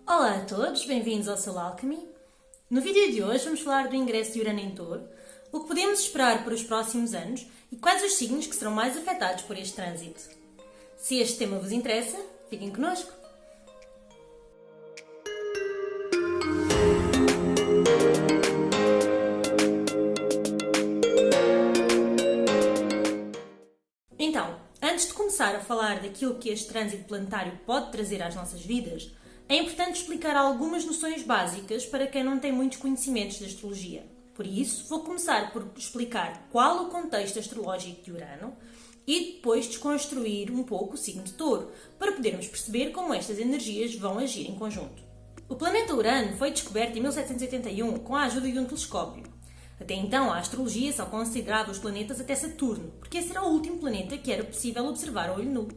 Olá a todos, bem-vindos ao Soul Alchemy. No vídeo de hoje vamos falar do ingresso de Urano em Touro, o que podemos esperar para os próximos anos e quais os signos que serão mais afetados por este trânsito. Se este tema vos interessa, fiquem connosco! Então, antes de começar a falar daquilo que este trânsito planetário pode trazer às nossas vidas, é importante explicar algumas noções básicas para quem não tem muitos conhecimentos de astrologia. Por isso, vou começar por explicar qual o contexto astrológico de Urano e depois desconstruir um pouco o signo de Touro, para podermos perceber como estas energias vão agir em conjunto. O planeta Urano foi descoberto em 1781 com a ajuda de um telescópio. Até então, a astrologia só considerava os planetas até Saturno, porque esse era o último planeta que era possível observar a olho nu.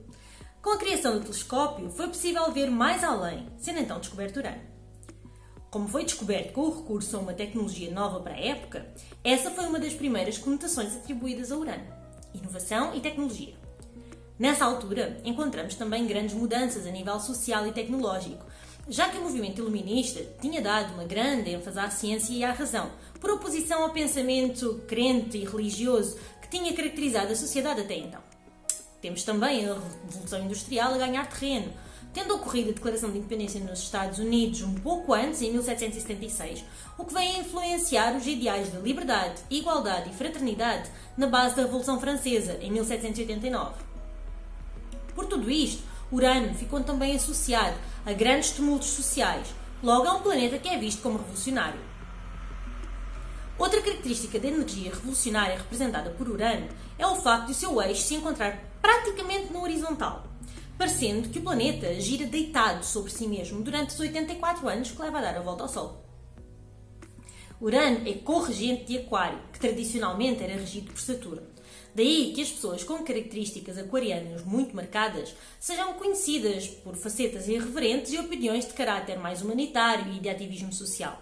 Com a criação do telescópio, foi possível ver mais além, sendo então descoberto Urano. Como foi descoberto com o recurso a uma tecnologia nova para a época, essa foi uma das primeiras conotações atribuídas a Urano: inovação e tecnologia. Nessa altura, encontramos também grandes mudanças a nível social e tecnológico, já que o movimento iluminista tinha dado uma grande ênfase à ciência e à razão, por oposição ao pensamento crente e religioso que tinha caracterizado a sociedade até então. Temos também a Revolução Industrial a ganhar terreno, tendo ocorrido a Declaração de Independência nos Estados Unidos um pouco antes, em 1776, o que vem a influenciar os ideais de liberdade, igualdade e fraternidade na base da Revolução Francesa, em 1789. Por tudo isto, Urano ficou também associado a grandes tumultos sociais, logo é um planeta que é visto como revolucionário. Outra característica da energia revolucionária representada por Urano é o facto de o seu eixo se encontrar praticamente no horizontal, parecendo que o planeta gira deitado sobre si mesmo durante os 84 anos que leva a dar a volta ao Sol. Urano é corregente de Aquário, que tradicionalmente era regido por Saturno. Daí que as pessoas com características aquarianas muito marcadas sejam conhecidas por facetas irreverentes e opiniões de caráter mais humanitário e de ativismo social.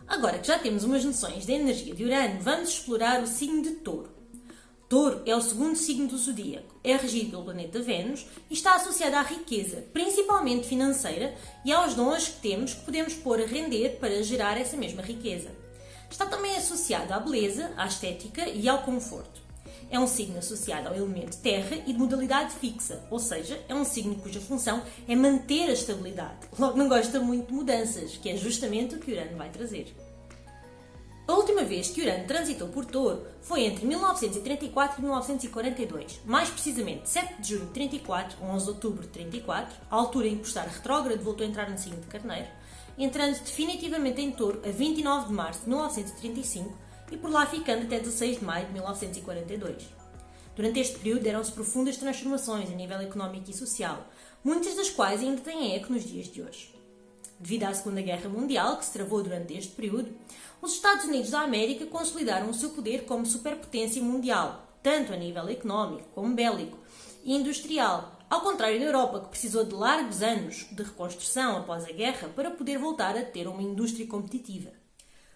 Agora que já temos umas noções da energia de Urano, vamos explorar o signo de Touro. Touro é o segundo signo do zodíaco, é regido pelo planeta Vênus e está associado à riqueza, principalmente financeira, e aos dons que temos que podemos pôr a render para gerar essa mesma riqueza. Está também associado à beleza, à estética e ao conforto. É um signo associado ao elemento terra e de modalidade fixa, ou seja, é um signo cuja função é manter a estabilidade. Logo não gosta muito de mudanças, que é justamente o que Urano vai trazer. A última vez que Urano transitou por Touro foi entre 1934 e 1942, mais precisamente 7 de junho de 34 a 11 de outubro de 34, a altura em que o estar retrógrado voltou a entrar no signo de Carneiro, entrando definitivamente em Touro a 29 de março de 1935 e por lá ficando até 16 de maio de 1942. Durante este período deram-se profundas transformações a nível económico e social, muitas das quais ainda têm eco nos dias de hoje. Devido à Segunda Guerra Mundial, que se travou durante este período, os Estados Unidos da América consolidaram o seu poder como superpotência mundial, tanto a nível económico como bélico e industrial, ao contrário da Europa, que precisou de largos anos de reconstrução após a guerra para poder voltar a ter uma indústria competitiva.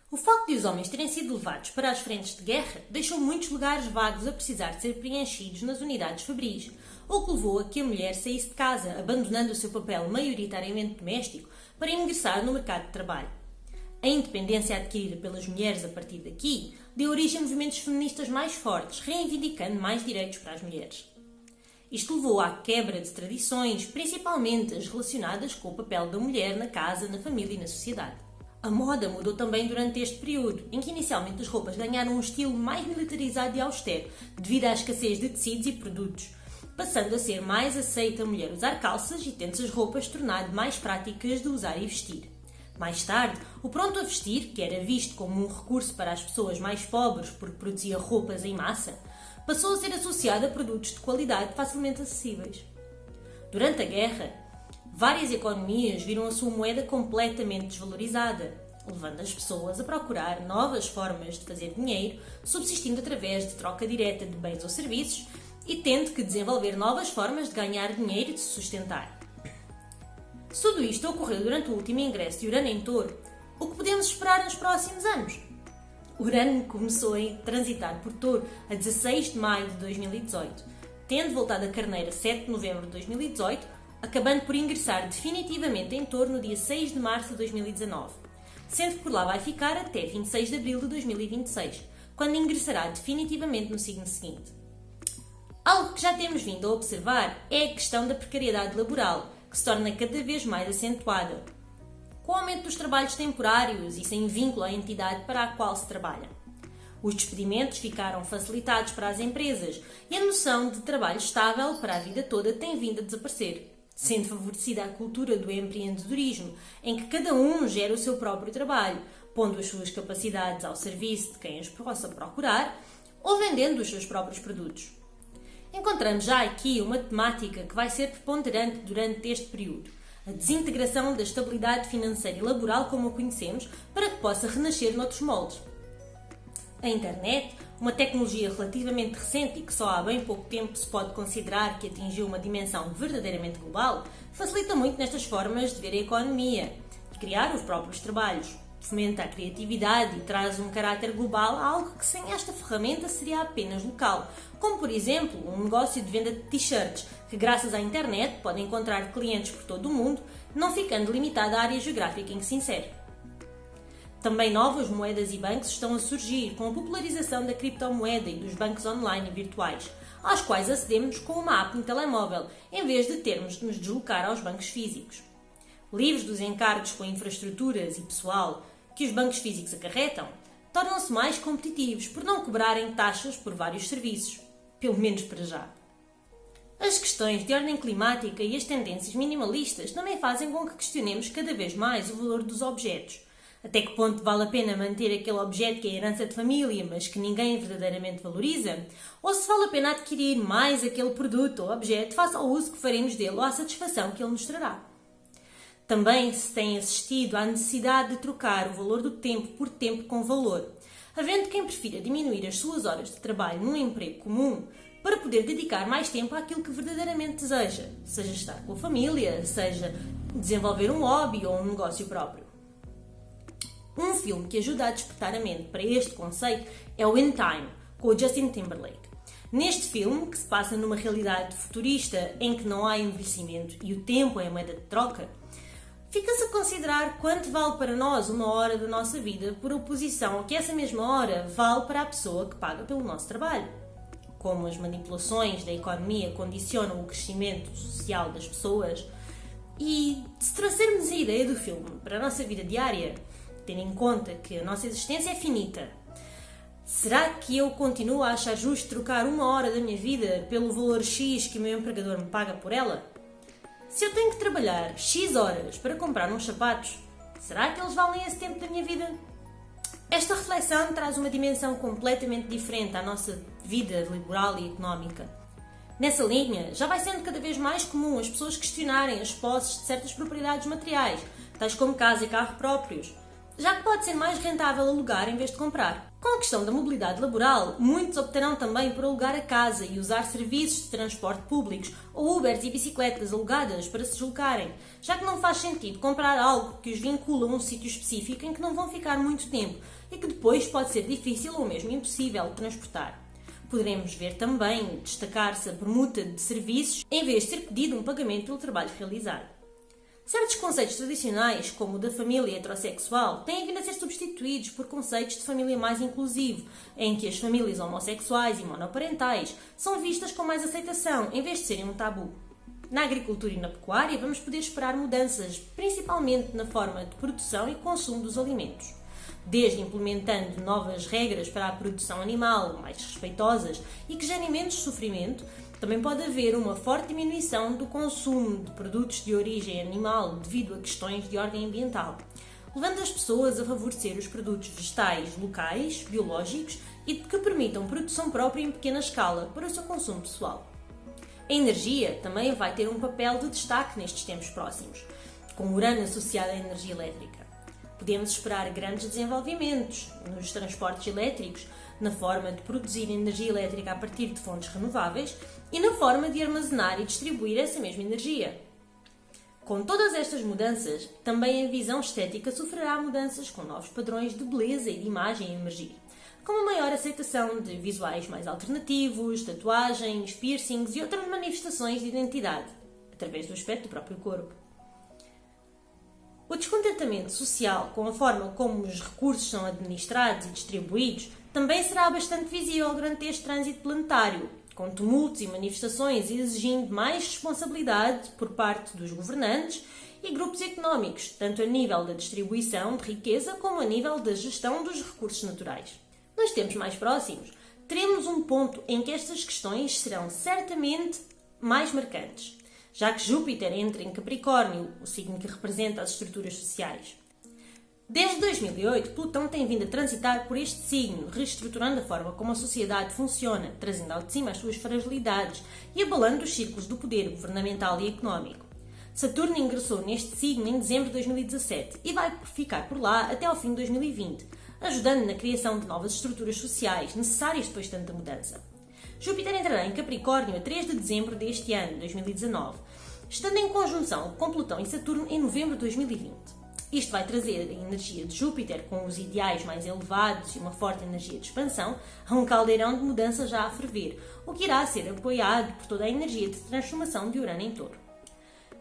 O facto de os homens terem sido levados para as frentes de guerra deixou muitos lugares vagos a precisar de ser preenchidos nas unidades fabris, o que levou a que a mulher saísse de casa, abandonando o seu papel maioritariamente doméstico para ingressar no mercado de trabalho. A independência adquirida pelas mulheres a partir daqui deu origem a movimentos feministas mais fortes, reivindicando mais direitos para as mulheres. Isto levou à quebra de tradições, principalmente as relacionadas com o papel da mulher na casa, na família e na sociedade. A moda mudou também durante este período, em que inicialmente as roupas ganharam um estilo mais militarizado e austero, devido à escassez de tecidos e produtos, passando a ser mais aceita a mulher usar calças e tendo-se as roupas tornado mais práticas de usar e vestir. Mais tarde, o pronto a vestir, que era visto como um recurso para as pessoas mais pobres porque produzia roupas em massa, passou a ser associado a produtos de qualidade facilmente acessíveis. Durante a guerra, várias economias viram a sua moeda completamente desvalorizada, levando as pessoas a procurar novas formas de fazer dinheiro, subsistindo através de troca direta de bens ou serviços e tendo que desenvolver novas formas de ganhar dinheiro e de se sustentar. Se tudo isto ocorreu durante o último ingresso de Urano em Touro, o que podemos esperar nos próximos anos? Urano começou a transitar por Touro a 16 de maio de 2018, tendo voltado a Carneiro a 7 de novembro de 2018, acabando por ingressar definitivamente em Touro no dia 6 de março de 2019, sendo que por lá vai ficar até 26 de abril de 2026, quando ingressará definitivamente no signo seguinte. Algo que já temos vindo a observar é a questão da precariedade laboral, que se torna cada vez mais acentuada, com o aumento dos trabalhos temporários e sem vínculo à entidade para a qual se trabalha. Os despedimentos ficaram facilitados para as empresas e a noção de trabalho estável para a vida toda tem vindo a desaparecer, sendo favorecida a cultura do empreendedorismo, em que cada um gera o seu próprio trabalho, pondo as suas capacidades ao serviço de quem as possa procurar ou vendendo os seus próprios produtos. Encontramos já aqui uma temática que vai ser preponderante durante este período: a desintegração da estabilidade financeira e laboral como a conhecemos, para que possa renascer noutros moldes. A internet, uma tecnologia relativamente recente e que só há bem pouco tempo se pode considerar que atingiu uma dimensão verdadeiramente global, facilita muito nestas formas de ver a economia, de criar os próprios trabalhos, fomenta a criatividade e traz um caráter global a algo que sem esta ferramenta seria apenas local, como por exemplo um negócio de venda de t-shirts, que graças à internet pode encontrar clientes por todo o mundo, não ficando limitado à área geográfica em que se insere. Também novas moedas e bancos estão a surgir com a popularização da criptomoeda e dos bancos online e virtuais, aos quais acedemos com uma app no telemóvel, em vez de termos de nos deslocar aos bancos físicos. Livres dos encargos com infraestruturas e pessoal que os bancos físicos acarretam, tornam-se mais competitivos por não cobrarem taxas por vários serviços, pelo menos para já. As questões de ordem climática e as tendências minimalistas também fazem com que questionemos cada vez mais o valor dos objetos. Até que ponto vale a pena manter aquele objeto que é herança de família, mas que ninguém verdadeiramente valoriza? Ou se vale a pena adquirir mais aquele produto ou objeto face ao uso que faremos dele ou à satisfação que ele nos trará? Também se tem assistido à necessidade de trocar o valor do tempo por tempo com valor, havendo quem prefira diminuir as suas horas de trabalho num emprego comum para poder dedicar mais tempo àquilo que verdadeiramente deseja, seja estar com a família, seja desenvolver um hobby ou um negócio próprio. Um filme que ajuda a despertar a mente para este conceito é o In Time, com o Justin Timberlake. Neste filme, que se passa numa realidade futurista em que não há envelhecimento e o tempo é a moeda de troca, fica-se a considerar quanto vale para nós uma hora da nossa vida por oposição ao que essa mesma hora vale para a pessoa que paga pelo nosso trabalho. Como as manipulações da economia condicionam o crescimento social das pessoas, e se trouxermos a ideia do filme para a nossa vida diária, tendo em conta que a nossa existência é finita, será que eu continuo a achar justo trocar uma hora da minha vida pelo valor X que o meu empregador me paga por ela? Se eu tenho que trabalhar X horas para comprar uns sapatos, será que eles valem esse tempo da minha vida? Esta reflexão traz uma dimensão completamente diferente à nossa vida laboral e económica. Nessa linha, já vai sendo cada vez mais comum as pessoas questionarem as posses de certas propriedades materiais, tais como casa e carro próprios, já que pode ser mais rentável alugar em vez de comprar. Com a questão da mobilidade laboral, muitos optarão também por alugar a casa e usar serviços de transporte públicos ou Ubers e bicicletas alugadas para se deslocarem, já que não faz sentido comprar algo que os vincula a um sítio específico em que não vão ficar muito tempo e que depois pode ser difícil ou mesmo impossível de transportar. Poderemos ver também destacar-se a permuta de serviços em vez de ser pedido um pagamento pelo trabalho realizado. Certos conceitos tradicionais, como o da família heterossexual, têm vindo a ser substituídos por conceitos de família mais inclusivo, em que as famílias homossexuais e monoparentais são vistas com mais aceitação, em vez de serem um tabu. Na agricultura e na pecuária, vamos poder esperar mudanças, principalmente na forma de produção e consumo dos alimentos. Desde implementando novas regras para a produção animal, mais respeitosas e que gerem menos sofrimento, também pode haver uma forte diminuição do consumo de produtos de origem animal devido a questões de ordem ambiental, levando as pessoas a favorecer os produtos vegetais locais, biológicos e que permitam produção própria em pequena escala para o seu consumo pessoal. A energia também vai ter um papel de destaque nestes tempos próximos, com Urano associado à energia elétrica. Podemos esperar grandes desenvolvimentos nos transportes elétricos, na forma de produzir energia elétrica a partir de fontes renováveis e na forma de armazenar e distribuir essa mesma energia. Com todas estas mudanças, também a visão estética sofrerá mudanças com novos padrões de beleza e de imagem a emergir, como a maior aceitação de visuais mais alternativos, tatuagens, piercings e outras manifestações de identidade, através do aspecto do próprio corpo. O descontentamento social com a forma como os recursos são administrados e distribuídos também será bastante visível durante este trânsito planetário, com tumultos e manifestações exigindo mais responsabilidade por parte dos governantes e grupos económicos, tanto a nível da distribuição de riqueza como a nível da gestão dos recursos naturais. Nos tempos mais próximos, teremos um ponto em que estas questões serão certamente mais marcantes, já que Júpiter entra em Capricórnio, o signo que representa as estruturas sociais. Desde 2008, Plutão tem vindo a transitar por este signo, reestruturando a forma como a sociedade funciona, trazendo ao de cima as suas fragilidades e abalando os círculos do poder governamental e económico. Saturno ingressou neste signo em dezembro de 2017 e vai ficar por lá até ao fim de 2020, ajudando na criação de novas estruturas sociais necessárias depois de tanta mudança. Júpiter entrará em Capricórnio a 3 de dezembro deste ano, 2019, estando em conjunção com Plutão e Saturno em novembro de 2020. Isto vai trazer a energia de Júpiter, com os ideais mais elevados e uma forte energia de expansão, a um caldeirão de mudança já a ferver, o que irá ser apoiado por toda a energia de transformação de Urano em Touro.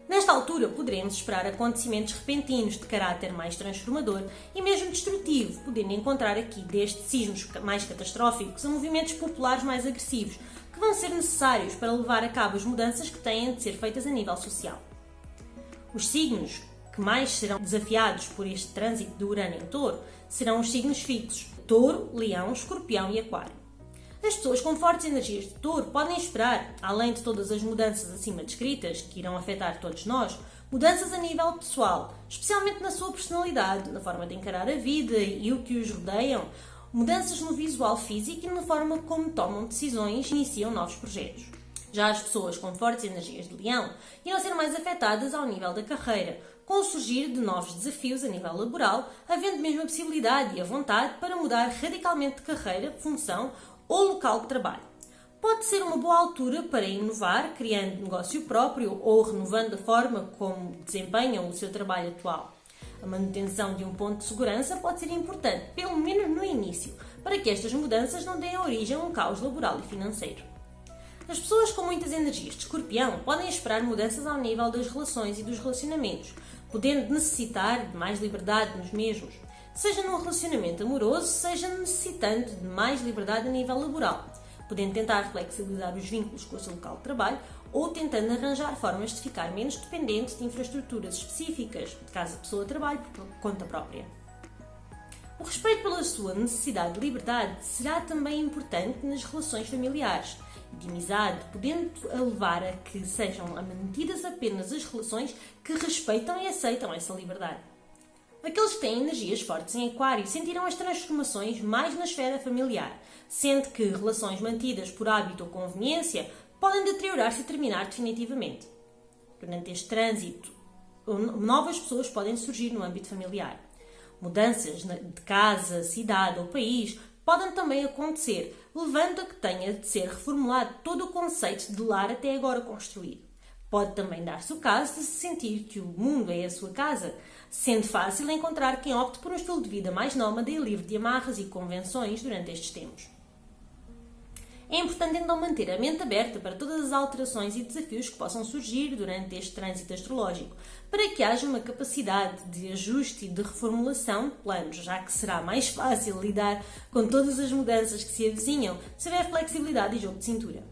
Nesta altura, poderemos esperar acontecimentos repentinos de caráter mais transformador e mesmo destrutivo, podendo encontrar aqui, desde sismos mais catastróficos a movimentos populares mais agressivos, que vão ser necessários para levar a cabo as mudanças que têm de ser feitas a nível social. Os signos que mais serão desafiados por este trânsito de Urano em Touro serão os signos fixos: Touro, Leão, Escorpião e Aquário. As pessoas com fortes energias de Touro podem esperar, além de todas as mudanças acima descritas, que irão afetar todos nós, mudanças a nível pessoal, especialmente na sua personalidade, na forma de encarar a vida e o que os rodeiam, mudanças no visual físico e na forma como tomam decisões e iniciam novos projetos. Já as pessoas com fortes energias de Leão irão ser mais afetadas ao nível da carreira, com o surgir de novos desafios a nível laboral, havendo mesmo a possibilidade e a vontade para mudar radicalmente de carreira, função ou local de trabalho. Pode ser uma boa altura para inovar, criando negócio próprio ou renovando a forma como desempenham o seu trabalho atual. A manutenção de um ponto de segurança pode ser importante, pelo menos no início, para que estas mudanças não deem origem a um caos laboral e financeiro. As pessoas com muitas energias de Escorpião podem esperar mudanças ao nível das relações e dos relacionamentos, podendo necessitar de mais liberdade nos mesmos, seja num relacionamento amoroso, seja necessitando de mais liberdade a nível laboral, podendo tentar flexibilizar os vínculos com o seu local de trabalho ou tentando arranjar formas de ficar menos dependente de infraestruturas específicas, caso a pessoa trabalhe por conta própria. O respeito pela sua necessidade de liberdade será também importante nas relações familiares e de amizade, podendo levar a que sejam mantidas apenas as relações que respeitam e aceitam essa liberdade. Aqueles que têm energias fortes em Aquário sentirão as transformações mais na esfera familiar, sendo que relações mantidas por hábito ou conveniência podem deteriorar-se e terminar definitivamente. Durante este trânsito, novas pessoas podem surgir no âmbito familiar. Mudanças de casa, cidade ou país podem também acontecer, levando a que tenha de ser reformulado todo o conceito de lar até agora construído. Pode também dar-se o caso de se sentir que o mundo é a sua casa, sendo fácil encontrar quem opte por um estilo de vida mais nómada e livre de amarras e convenções durante estes tempos. É importante então manter a mente aberta para todas as alterações e desafios que possam surgir durante este trânsito astrológico, para que haja uma capacidade de ajuste e de reformulação de planos, já que será mais fácil lidar com todas as mudanças que se avizinham se houver flexibilidade e jogo de cintura.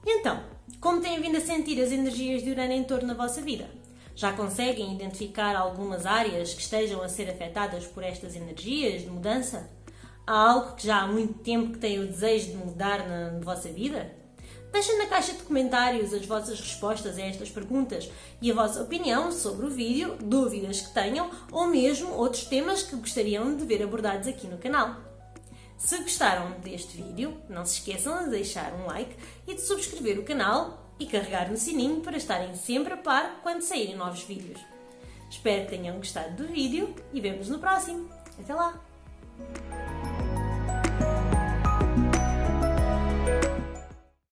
E então, como têm vindo a sentir as energias de Urano em Touro na vossa vida? Já conseguem identificar algumas áreas que estejam a ser afetadas por estas energias de mudança? Há algo que já há muito tempo que têm o desejo de mudar na vossa vida? Deixem na caixa de comentários as vossas respostas a estas perguntas e a vossa opinião sobre o vídeo, dúvidas que tenham ou mesmo outros temas que gostariam de ver abordados aqui no canal. Se gostaram deste vídeo, não se esqueçam de deixar um like e de subscrever o canal e carregar no sininho para estarem sempre a par quando saírem novos vídeos. Espero que tenham gostado do vídeo e vemo-nos no próximo. Até lá!